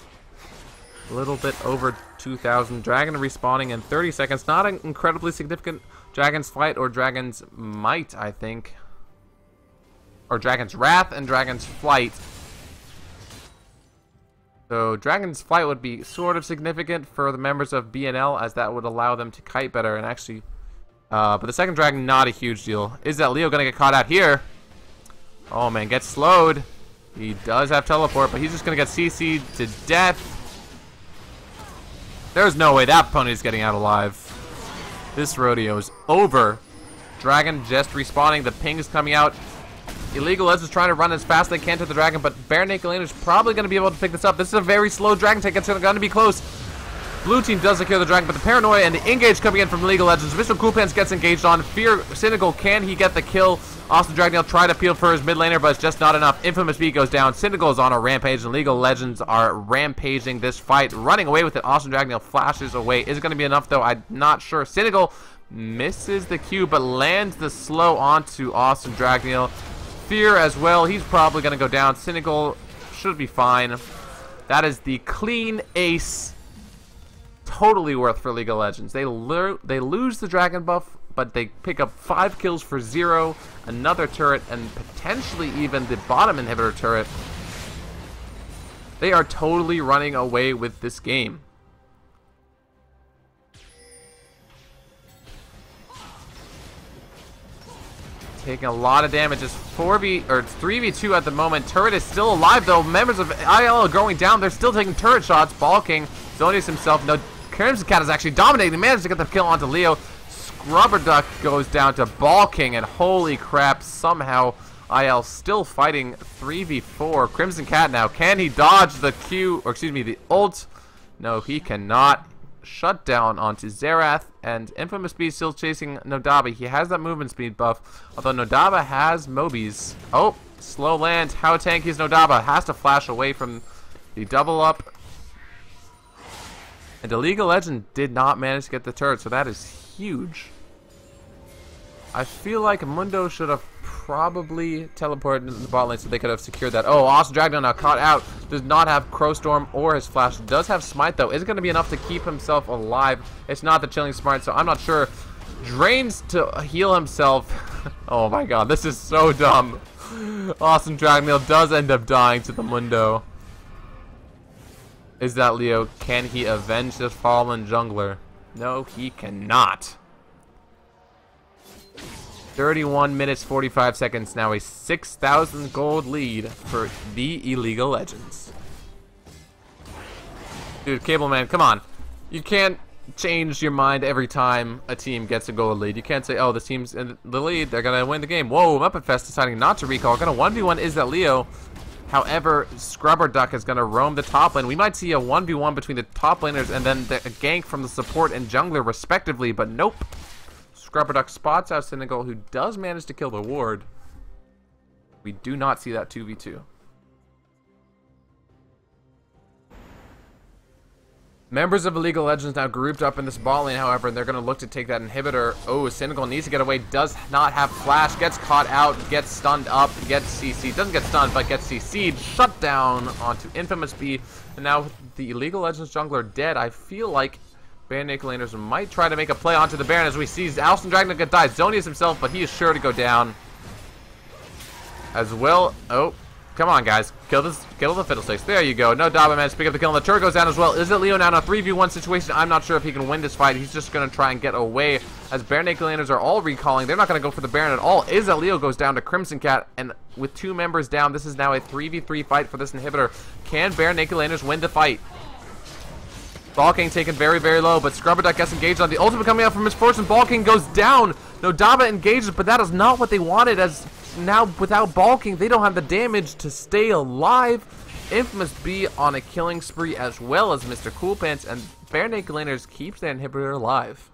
A little bit over 2,000. Dragon respawning in 30 seconds. Not an incredibly significant Dragon's Flight or Dragon's Might, I think. Or Dragon's Wrath and Dragon's Flight. So Dragon's Flight would be sort of significant for the members of BNL, as that would allow them to kite better and actually... but the second Dragon, not a huge deal. Is that Leo going to get caught out here? Oh man, gets slowed. He does have teleport, but he's just going to get CC'd to death. There's no way that pony's getting out alive. This rodeo is over. Dragon just respawning. The ping is coming out. Illegal Legends trying to run as fast as they can to the Dragon, but Bare Naked Laners is probably going to be able to pick this up. This is a very slow Dragon take. It's going to be close. Blue team does secure the dragon, but the paranoia and the engage coming in from League of Legends. Mr. Cool Pants gets engaged on. Fear Cynical, can he get the kill? Austin Dragneel tried to peel for his mid laner, but it's just not enough. Infamous B goes down. Cynical is on a rampage, and League of Legends are rampaging this fight, running away with it. Austin Dragneel flashes away. Is it going to be enough, though? I'm not sure. Cynical misses the Q, but lands the slow onto Austin Dragneel. Fear as well. He's probably going to go down. Cynical should be fine. That is the clean ace. Totally worth for League of Legends. They lose the dragon buff, but they pick up 5 kills for 0, another turret, and potentially even the bottom inhibitor turret. They are totally running away with this game. Taking a lot of damage. It's 3v2 at the moment. Turret is still alive though. Members of IL are going down. They're still taking turret shots. Balking. Zonius himself. No, Crimson Cat is actually dominating. He managed to get the kill onto Leo. Scrubber Duck goes down to Balking, and holy crap, somehow IL still fighting 3v4. Crimson Cat now. Can he dodge the Q, or excuse me, the ult? No, he cannot. Shut down onto Xerath, and Infamous B still chasing Nodaba. He has that movement speed buff, although Nodaba has Mobies. Oh, slow land. How tanky is Nodaba? Has to flash away from the double up. And the League of Legends did not manage to get the turret, so that is huge. I feel like Mundo should have probably teleported into the bot lane so they could have secured that. Oh, Austin Dragneel now caught out. Does not have Crowstorm or his flash. Does have Smite though. Is it going to be enough to keep himself alive? It's not the Chilling Smite, so I'm not sure. Drains to heal himself. Oh my god, this is so dumb. Austin Dragneel does end up dying to the Mundo. Is that Leo? Can he avenge this fallen jungler? No, he cannot. 31 minutes 45 seconds, now a 6,000 gold lead for the Illegal Legends. Dude, Cable Man, come on. You can't change your mind every time a team gets a gold lead. You can't say, oh, this team's in the lead, they're gonna win the game. Whoa, Muppet Fest deciding not to recall. Gonna 1v1 is that Leo. However, Scrubber Duck is gonna roam the top lane. We might see a 1v1 between the top laners and then a gank from the support and jungler respectively, but nope. Scrubber Duck spots out Cynical, who does manage to kill the ward. We do not see that 2v2. Members of Illegal Legends now grouped up in this bot lane, however, and they're going to look to take that inhibitor. Oh, Cynical needs to get away, does not have flash, gets caught out, gets stunned up, gets CC'd, doesn't get stunned, but gets CC'd, shut down onto Infamous B. And now with the Illegal Legends jungler dead, I feel like Bare Naked Laners might try to make a play onto the Baron as we see Austin Dragneel get died. Zonius himself, but he is sure to go down as well. Oh, come on, guys. Kill the Fiddlesticks. There you go. No Nodaba managed to pick up the kill, and the turret goes down as well. Is it Leo now in a 3v1 situation? I'm not sure if he can win this fight. He's just going to try and get away as Bare Naked Laners are all recalling. They're not going to go for the Baron at all. Is that Leo goes down to Crimson Cat, and with 2 members down, this is now a 3v3 fight for this inhibitor. Can Bare Naked Laners win the fight? Balking taken very, very low, but Scrubber Duck gets engaged on the ultimate coming out from Misfortune. Balking goes down. Nodaba engages, but that is not what they wanted, as now without Balking, they don't have the damage to stay alive. Infamous B on a killing spree as well as Mr. Cool Pants, and Bare Naked Laners keeps their inhibitor alive.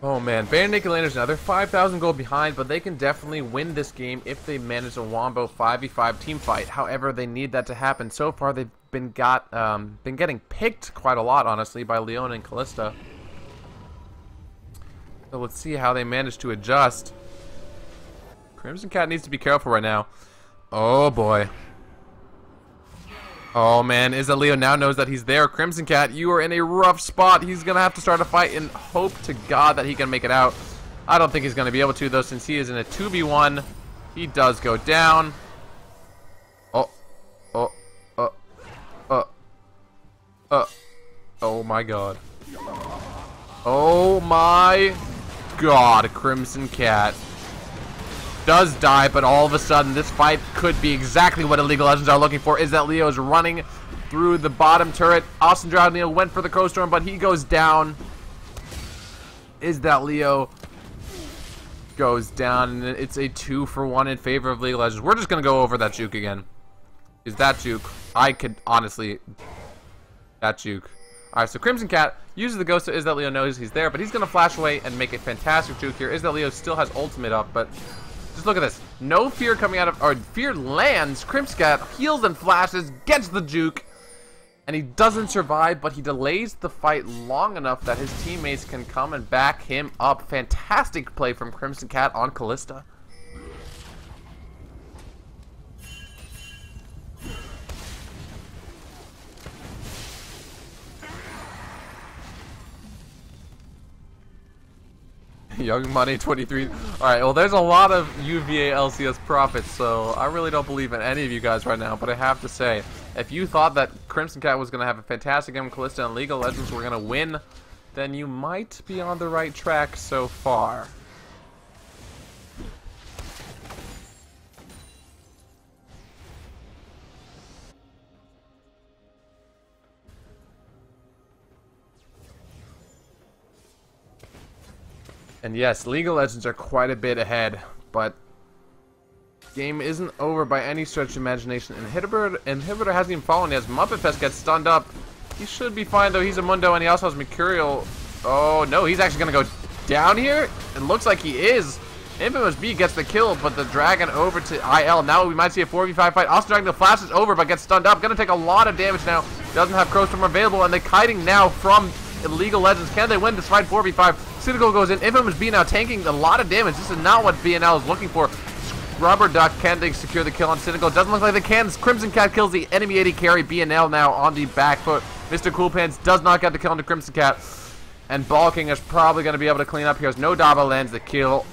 Oh man, Bare Naked Laners now, they're 5,000 gold behind, but they can definitely win this game if they manage a Wombo 5v5 team fight. However, they need that to happen. So far, they've been getting picked quite a lot, honestly, by Leona and Callista. So let's see how they manage to adjust. Crimson Cat needs to be careful right now. Oh boy. Oh man, Izza Leo now knows that he's there. Crimson Cat, you are in a rough spot. He's going to have to start a fight and hope to God that he can make it out. I don't think he's going to be able to, though, since he is in a 2v1. He does go down. Oh my God. Oh my god, Crimson Cat does die, but all of a sudden this fight could be exactly what Illegal Legends are looking for. Is that Leo is running through the bottom turret. Austin Dragneel went for the Crow Storm, but he goes down. Is that Leo goes down, and it's a 2-for-1 in favor of League of Legends. We're just gonna go over that juke again. Is that juke? I could honestly, that juke. Alright, so Crimson Cat uses the ghost so Is that Leo knows he's there, but he's gonna flash away and make a fantastic juke here. Is that Leo still has ultimate up, but just look at this. No fear coming out of, or fear lands. Crimson Cat heals and flashes, gets the juke, and he doesn't survive, but he delays the fight long enough that his teammates can come and back him up. Fantastic play from Crimson Cat on Callista. Young Money 23. Alright, well there's a lot of UVA LCS profits, so I really don't believe in any of you guys right now, but I have to say, if you thought that Crimson Cat was going to have a fantastic game with Callista and League of Legends were going to win, then you might be on the right track so far. And yes, League of Legends are quite a bit ahead, but game isn't over by any stretch of imagination. Inhibitor hasn't even fallen yet. Muppet Fest gets stunned up. He should be fine though. He's a Mundo and he also has Mercurial. Oh no, he's actually gonna go down here. It looks like he is. Infamous B gets the kill, but the Dragon over to IL. Now we might see a 4v5 fight. Austin Dragon flashes over but gets stunned up. Gonna take a lot of damage now. Doesn't have Crowstorm available, and the kiting now from League of Legends. Can they win this fight 4v5? Cynical goes in. Infamous B now tanking a lot of damage. This is not what BNL is looking for. Rubber Duck, can they secure the kill on Cynical? Doesn't look like they can. Crimson Cat kills the enemy 80 carry. BNL now on the back foot. Mr. Cool Pants does not get the kill on the Crimson Cat. And Balking is probably going to be able to clean up here as No Daba lands the kill.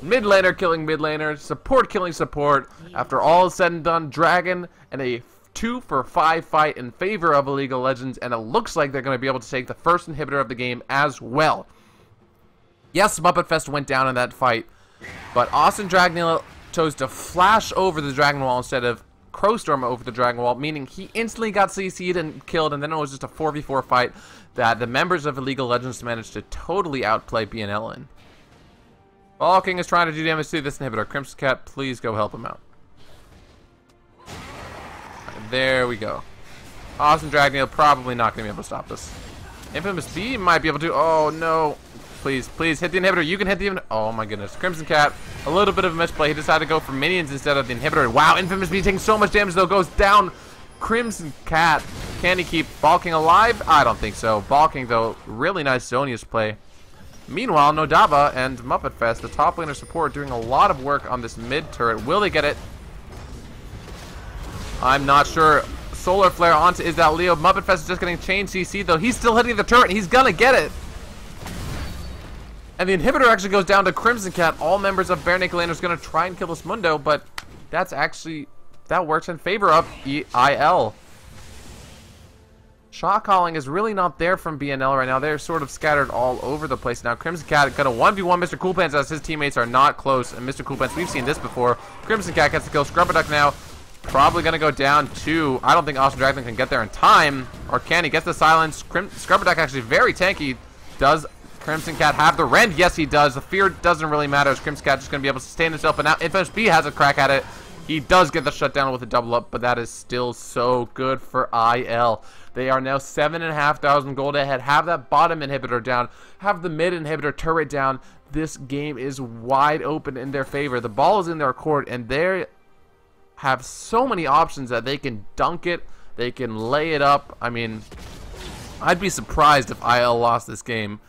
Mid laner killing mid laner. Support killing support. After all is said and done, Dragon and a 2-for-5 fight in favor of League of Legends. And it looks like they're going to be able to take the first inhibitor of the game as well. Yes, Muppet Fest went down in that fight, but Austin Dragneel chose to flash over the Dragon Wall instead of Crowstorm over the Dragon Wall, meaning he instantly got CC'd and killed, and then it was just a 4v4 fight that the members of League of Legends managed to totally outplay BNL in. Ball King is trying to do damage to this inhibitor. Crimson Cat, please go help him out. There we go. Austin Dragneel probably not going to be able to stop this. Infamous B might be able to. Oh no. Please, please hit the inhibitor. You can hit the inhibitor. Oh my goodness. Crimson Cat, a little bit of a misplay. He decided to go for minions instead of the inhibitor. Wow, Infamous B taking so much damage though. Goes down. Crimson Cat, can he keep Balking alive? I don't think so. Balking though, really nice Zonia's play. Meanwhile, Nodaba and Muppet Fest, the top laner support, doing a lot of work on this mid turret. Will they get it? I'm not sure. Solar Flare onto Is That Leo. Muppet Fest is just getting chain CC though. He's still hitting the turret. He's gonna get it. And the inhibitor actually goes down to Crimson Cat. All members of Bare Naked Lane are going to try and kill this Mundo, but that's actually, that works in favor of EIL. Shot calling is really not there from BNL right now. They're sort of scattered all over the place now. Crimson Cat going to 1v1 Mr. Cool Pants as his teammates are not close. And Mr. Cool Pants, we've seen this before. Crimson Cat gets the kill. Scrubber Duck now probably going to go down to, I don't think Austin Dragon can get there in time. Or can he? Gets the silence. Scrubber Duck actually very tanky. Does Crimson Cat have the rend? Yes, he does. The fear doesn't really matter as Crimson Cat just going to be able to sustain himself. But now Infamous B has a crack at it. He does get the shutdown with a double up, but that is still so good for IL. They are now 7,500 gold ahead. Have that bottom inhibitor down. Have the mid inhibitor turret down. This game is wide open in their favor. The ball is in their court, and they have so many options that they can dunk it. They can lay it up. I mean, I'd be surprised if IL lost this game,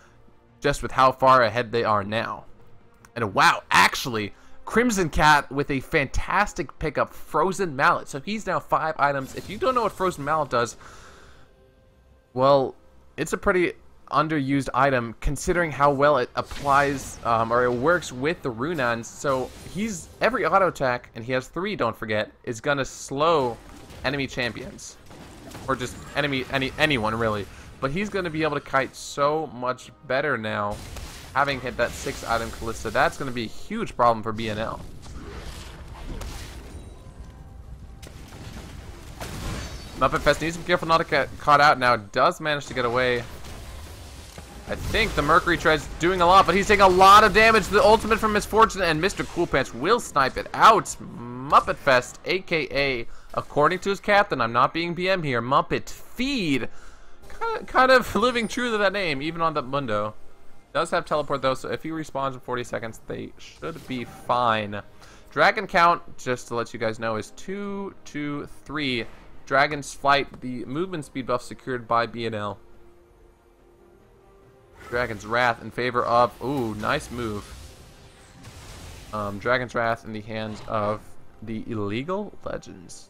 just with how far ahead they are now. And wow, actually, Crimson Cat with a fantastic pickup, Frozen Mallet. So he's now 5 items. If you don't know what Frozen Mallet does, well, it's a pretty underused item considering how well it applies, or it works with the Runans. So he's, every auto attack, and he has 3, don't forget, is gonna slow enemy champions. Or just anyone really. But he's going to be able to kite so much better now having hit that 6-item Kalista, that's going to be a huge problem for BNL. Muppet Fest needs to be careful not to get caught out now. Does manage to get away. I think the Mercury Tread's doing a lot, but he's taking a lot of damage. The ultimate from Misfortune, and Mr. Cool Pants will snipe it out. Muppet Fest, a.k.a., according to his captain, I'm not being BM here, Muppet Feed. Kind of living true to that name, even on the Mundo. Does have teleport, though, so if he respawns in 40 seconds, they should be fine. Dragon count, just to let you guys know, is 2, 2, 3. Dragon's Flight, the movement speed buff secured by BNL. Dragon's Wrath in favor of... Ooh, nice move. Dragon's Wrath in the hands of the Illegal Legends.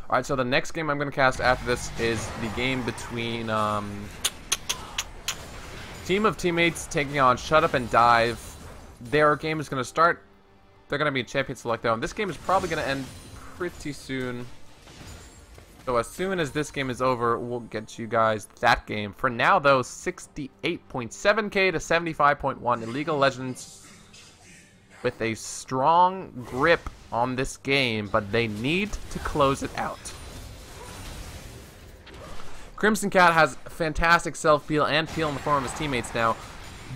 Alright, so the next game I'm going to cast after this is the game between... Team of Teammates taking on Shut Up and Dive. Their game is going to start. They're going to be a champion select though. And this game is probably going to end pretty soon. So as soon as this game is over, we'll get you guys that game. For now though, 68.7k to 75.1. Illegal Legends with a strong grip on this game, but they need to close it out. Crimson Cat has fantastic self-peel and peel in the form of his teammates now,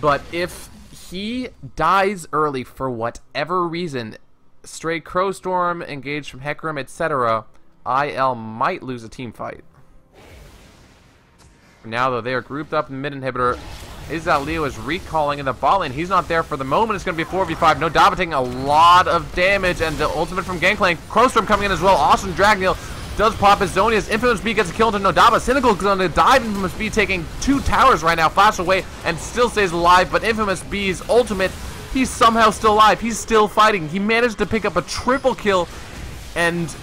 but if he dies early for whatever reason, stray Crowstorm, engaged from Hecarim, etc., IL might lose a team fight. Now though, they are grouped up in mid inhibitor. Leo is recalling in the bot lane. He's not there for the moment. It's going to be 4v5. Nodaba taking a lot of damage, and the ultimate from Gangplank. Crowstorm coming in as well. Awesome Dragneel does pop his Zonius. Infamous B gets a kill into Nodaba. Cynical is going to dive. Infamous B taking 2 towers right now. Flash away and still stays alive. But Infamous B's ultimate, he's somehow still alive. He's still fighting. He managed to pick up a triple kill. And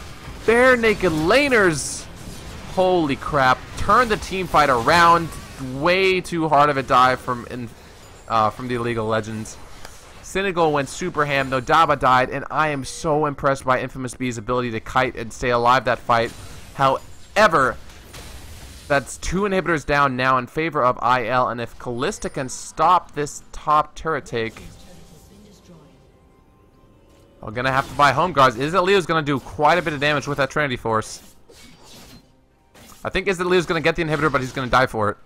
Bare Naked Laners, holy crap, turned the team fight around. Way too hard of a dive from the Illegal Legends. Cynical went super ham, though Nodaba died, and I am so impressed by Infamous B's ability to kite and stay alive that fight. However, that's 2 inhibitors down now in favor of IL, and if Kalista can stop this top turret take, I'm gonna have to buy home guards. Leo's gonna do quite a bit of damage with that Trinity Force. I think Leo's gonna get the inhibitor, but he's gonna die for it.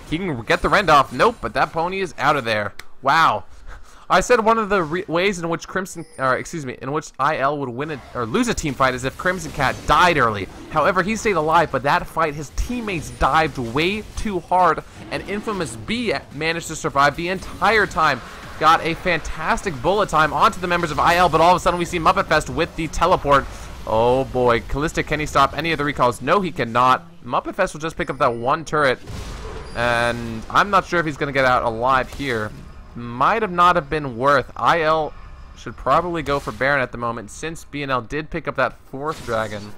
He can get the rend off. Nope, but that pony is out of there. Wow. I said one of the ways in which in which IL would win or lose a team fight is if Crimson Cat died early. However, he stayed alive, but that fight, his teammates dived way too hard, and Infamous B managed to survive the entire time. Got a fantastic bullet time onto the members of IL, but all of a sudden we see Muppet Fest with the teleport. Oh boy, Kalista, can he stop any of the recalls? No, he cannot. Muppet Fest will just pick up that 1 turret. And I'm not sure if he's going to get out alive here. Might have not have been worth. IL should probably go for Baron at the moment, since BNL did pick up that 4th dragon.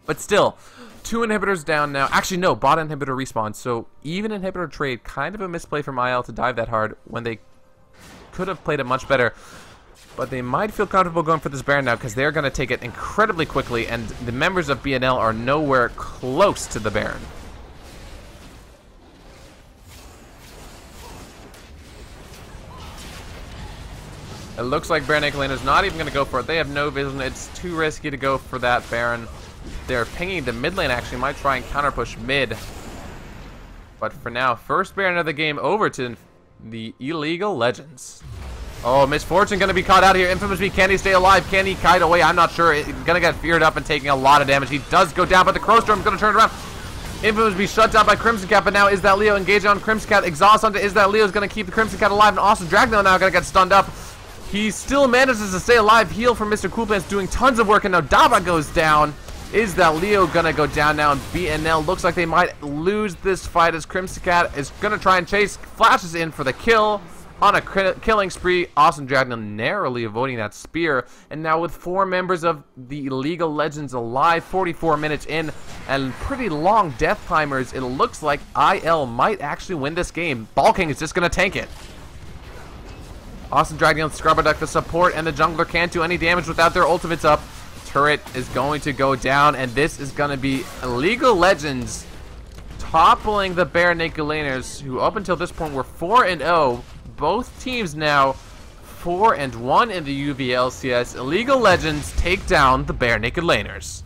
But still, 2 inhibitors down now. Actually, no, bot inhibitor respawn. So even inhibitor trade, kind of a misplay from IL to dive that hard when they could have played it much better. But they might feel comfortable going for this Baron now, because they're going to take it incredibly quickly, and the members of BNL are nowhere close to the Baron. It looks like Bare Naked Lane is not even going to go for it. They have no vision. It's too risky to go for that Baron. They're pinging the mid lane, actually. Might try and counter push mid. But for now, first Baron of the game over to the Illegal Legends. Oh, Misfortune going to be caught out here. Infamous B, can he stay alive? Can he kite away? I'm not sure. He's going to get feared up and taking a lot of damage. He does go down, but the Crowstorm is going to turn around. Infamous be shut down by Crimson Cat, but now Leo engaging on Crimson Cat. Exhaust onto Leo is going to keep the Crimson Cat alive, and Awesome Dragneel now going to get stunned up. He still manages to stay alive. Heal from Mr. Coolpants doing tons of work, and now Nodaba goes down. Leo going to go down now, and BNL looks like they might lose this fight as Crimson Cat is going to try and chase. Flashes in for the kill on a killing spree. Awesome Dragneel narrowly avoiding that spear. And now with 4 members of the Illegal Legends alive, 44 minutes in, and pretty long death timers, it looks like IL might actually win this game. Ball King is just going to tank it. Awesome dragging down Scrubber Duck. The support and the jungler can't do any damage without their ultimates up. Turret is going to go down, and this is going to be League of Legends toppling the Bare Naked Laners, who up until this point were 4-0. Both teams now 4-1 in the UV LCS. League of Legends take down the Bare Naked Laners.